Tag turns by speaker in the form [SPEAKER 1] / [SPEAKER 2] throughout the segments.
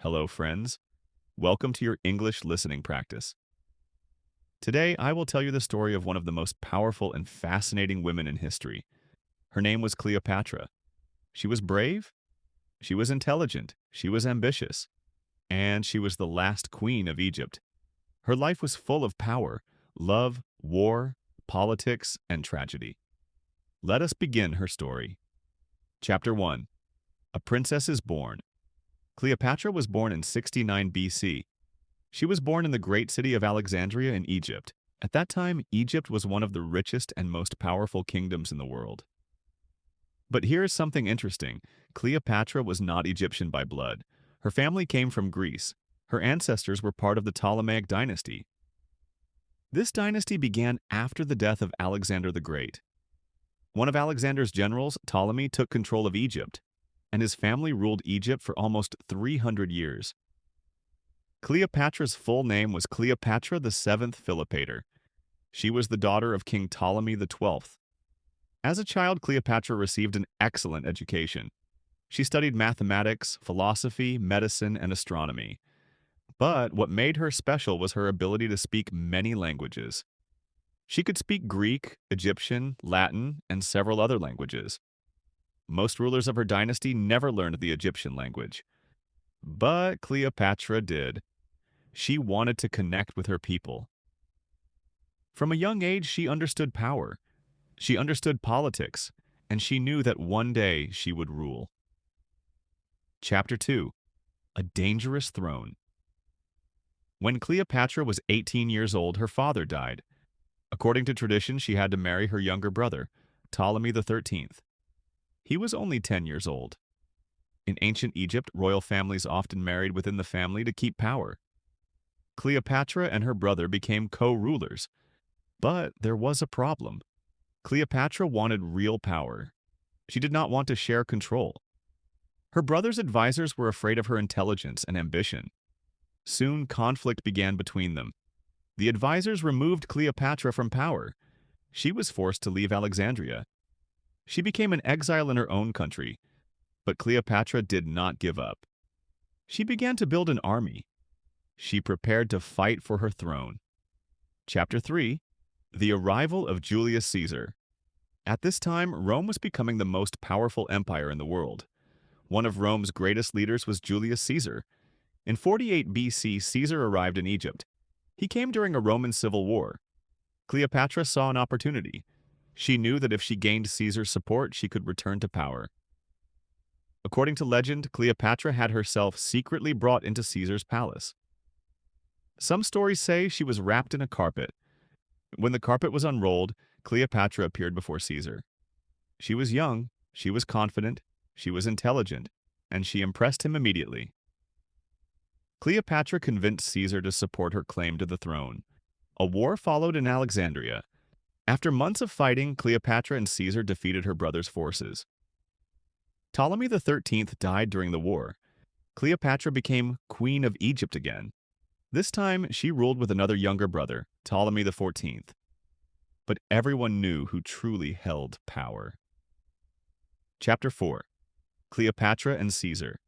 [SPEAKER 1] Hello, friends. Welcome to your English listening practice. Today, I will tell you the story of one of the most powerful and fascinating women in history. Her name was Cleopatra. She was brave, she was intelligent, she was ambitious, and she was the last queen of Egypt. Her life was full of power, love, war, politics, and tragedy. Let us begin her story. Chapter 1. A Princess is Born. Cleopatra was born in 69 BC. She was born in the great city of Alexandria in Egypt. At that time, Egypt was one of the richest and most powerful kingdoms in the world. But here is something interesting. Cleopatra was not Egyptian by blood. Her family came from Greece. Her ancestors were part of the Ptolemaic dynasty. This dynasty began after the death of Alexander the Great. One of Alexander's generals, Ptolemy, took control of Egypt, and his family ruled Egypt for almost 300 years. Cleopatra's full name was Cleopatra the Seventh Philopator. She was the daughter of King Ptolemy the XII. As a child, Cleopatra received an excellent education. She studied mathematics, philosophy, medicine, and astronomy. But what made her special was her ability to speak many languages. She could speak Greek, Egyptian, Latin, and several other languages. Most rulers of her dynasty never learned the Egyptian language. But Cleopatra did. She wanted to connect with her people. From a young age, she understood power. She understood politics, and she knew that one day she would rule. Chapter 2. A Dangerous Throne. When Cleopatra was 18 years old, her father died. According to tradition, she had to marry her younger brother, Ptolemy the XIII. He was only 10 years old. In ancient Egypt, royal families often married within the family to keep power. Cleopatra and her brother became co-rulers. But there was a problem. Cleopatra wanted real power. She did not want to share control. Her brother's advisors were afraid of her intelligence and ambition. Soon, conflict began between them. The advisors removed Cleopatra from power. She was forced to leave Alexandria. She became an exile in her own country. But Cleopatra did not give up. She began to build an army. She prepared to fight for her throne. Chapter 3. The Arrival of Julius Caesar. At this time, Rome was becoming the most powerful empire in the world. One of Rome's greatest leaders was Julius Caesar. In 48 BC, Caesar arrived in Egypt. He came during a Roman civil war. Cleopatra saw an opportunity. She knew that if she gained Caesar's support, she could return to power. According to legend, Cleopatra had herself secretly brought into Caesar's palace. Some stories say she was wrapped in a carpet. When the carpet was unrolled, Cleopatra appeared before Caesar. She was young, she was confident, she was intelligent, and she impressed him immediately. Cleopatra convinced Caesar to support her claim to the throne. A war followed in Alexandria. After months of fighting, Cleopatra and Caesar defeated her brother's forces. Ptolemy the XIII died during the war. Cleopatra became Queen of Egypt again. This time, she ruled with another younger brother, Ptolemy the XIV. But everyone knew who truly held power. Chapter 4. Cleopatra and Caesar.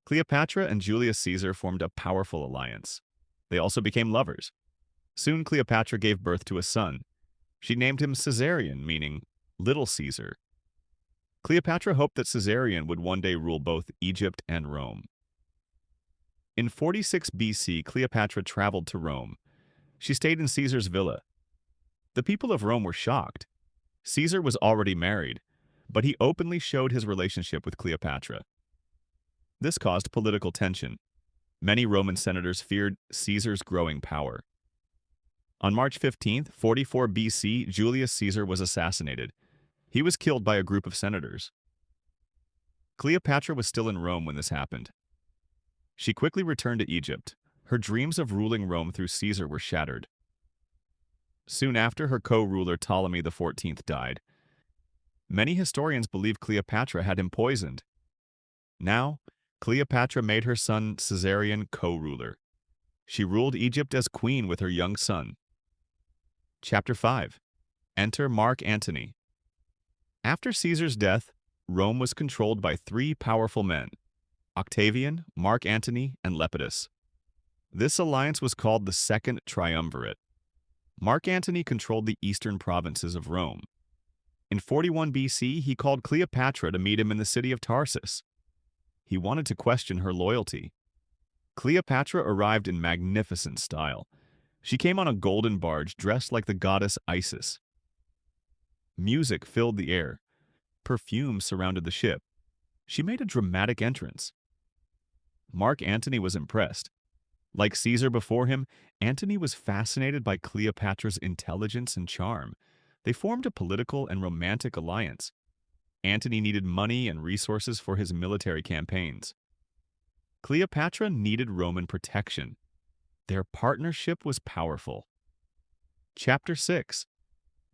[SPEAKER 1] Cleopatra and Julius Caesar formed a powerful alliance. They also became lovers. Soon Cleopatra gave birth to a son. She named him Caesarion, meaning Little Caesar. Cleopatra hoped that Caesarion would one day rule both Egypt and Rome. In 46 BC, Cleopatra traveled to Rome. She stayed in Caesar's villa. The people of Rome were shocked. Caesar was already married, but he openly showed his relationship with Cleopatra. This caused political tension. Many Roman senators feared Caesar's growing power. On March 15, 44 BC, Julius Caesar was assassinated. He was killed by a group of senators. Cleopatra was still in Rome when this happened. She quickly returned to Egypt. Her dreams of ruling Rome through Caesar were shattered. Soon after, her co-ruler Ptolemy the XIV died. Many historians believe Cleopatra had him poisoned. Now, Cleopatra made her son Caesarion co-ruler. She ruled Egypt as queen with her young son. Chapter 5. Enter Mark Antony. After Caesar's death, Rome was controlled by three powerful men: Octavian, Mark Antony, and Lepidus. This alliance was called the Second Triumvirate. Mark Antony controlled the eastern provinces of Rome. In 41 BC, he called Cleopatra to meet him in the city of Tarsus. He wanted to question her loyalty. Cleopatra arrived in magnificent style. She came on a golden barge dressed like the goddess Isis. Music filled the air. Perfume surrounded the ship. She made a dramatic entrance. Mark Antony was impressed. Like Caesar before him, Antony was fascinated by Cleopatra's intelligence and charm. They formed a political and romantic alliance. Antony needed money and resources for his military campaigns. Cleopatra needed Roman protection. Their partnership was powerful. Chapter 6.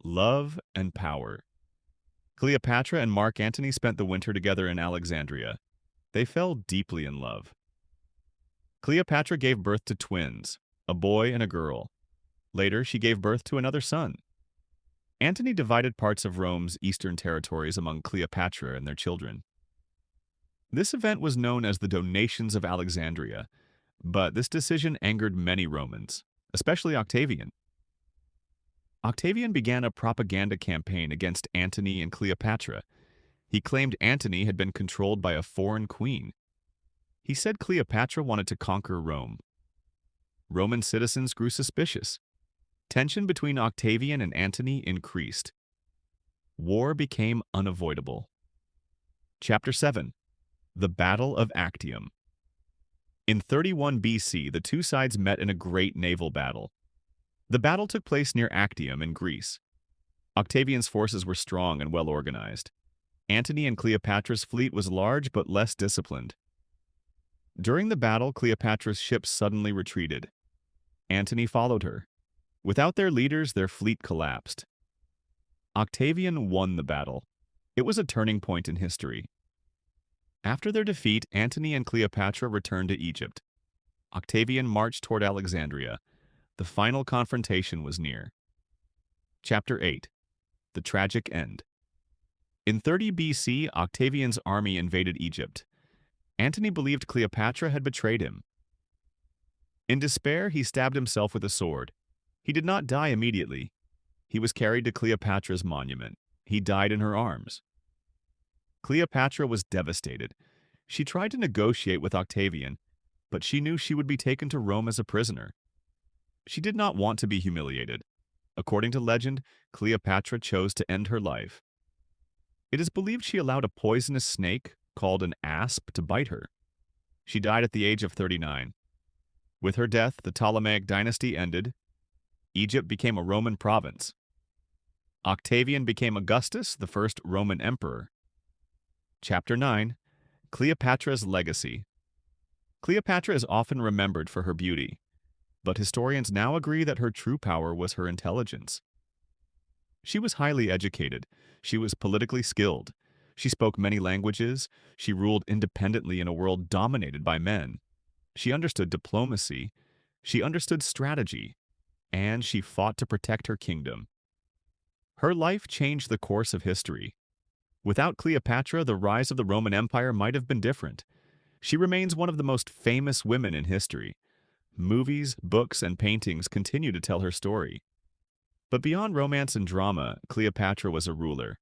[SPEAKER 1] Love and Power. Cleopatra and Mark Antony spent the winter together in Alexandria. They fell deeply in love. Cleopatra gave birth to twins, a boy and a girl. Later, she gave birth to another son. Antony divided parts of Rome's eastern territories among Cleopatra and their children. This event was known as the Donations of Alexandria, but this decision angered many Romans, especially Octavian. Octavian began a propaganda campaign against Antony and Cleopatra. He claimed Antony had been controlled by a foreign queen. He said Cleopatra wanted to conquer Rome. Roman citizens grew suspicious. Tension between Octavian and Antony increased. War became unavoidable. Chapter 7. The Battle of Actium. In 31 BC, the two sides met in a great naval battle. The battle took place near Actium in Greece. Octavian's forces were strong and well organized. Antony and Cleopatra's fleet was large but less disciplined. During the battle, Cleopatra's ship suddenly retreated. Antony followed her. Without their leaders, their fleet collapsed. Octavian won the battle. It was a turning point in history. After their defeat, Antony and Cleopatra returned to Egypt. Octavian marched toward Alexandria. The final confrontation was near. Chapter 8. The Tragic End. In 30 BC, Octavian's army invaded Egypt. Antony believed Cleopatra had betrayed him. In despair, he stabbed himself with a sword. He did not die immediately. He was carried to Cleopatra's monument. He died in her arms. Cleopatra was devastated. She tried to negotiate with Octavian, but she knew she would be taken to Rome as a prisoner. She did not want to be humiliated. According to legend, Cleopatra chose to end her life. It is believed she allowed a poisonous snake, called an asp, to bite her. She died at the age of 39. With her death, the Ptolemaic dynasty ended. Egypt became a Roman province. Octavian became Augustus, the first Roman emperor. Chapter 9. Cleopatra's Legacy. Cleopatra is often remembered for her beauty, but historians now agree that her true power was her intelligence. She was highly educated. She was politically skilled. She spoke many languages. She ruled independently in a world dominated by men. She understood diplomacy. She understood strategy. And she fought to protect her kingdom. Her life changed the course of history. Without Cleopatra, the rise of the Roman Empire might have been different. She remains one of the most famous women in history. Movies, books, and paintings continue to tell her story. But beyond romance and drama, Cleopatra was a ruler,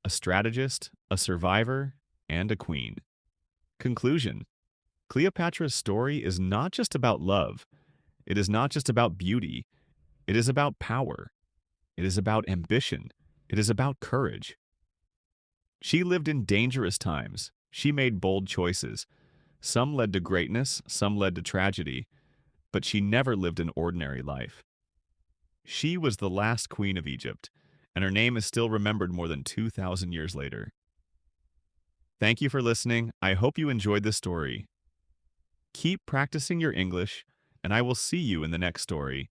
[SPEAKER 1] a strategist, a survivor, and a queen. Conclusion. Cleopatra's story is not just about love. It is not just about beauty. It is about power. It is about ambition. It is about courage. She lived in dangerous times. She made bold choices. Some led to greatness, some led to tragedy, but she never lived an ordinary life. She was the last queen of Egypt, and her name is still remembered more than 2,000 years later. Thank you for listening. I hope you enjoyed this story. Keep practicing your English, and I will see you in the next story.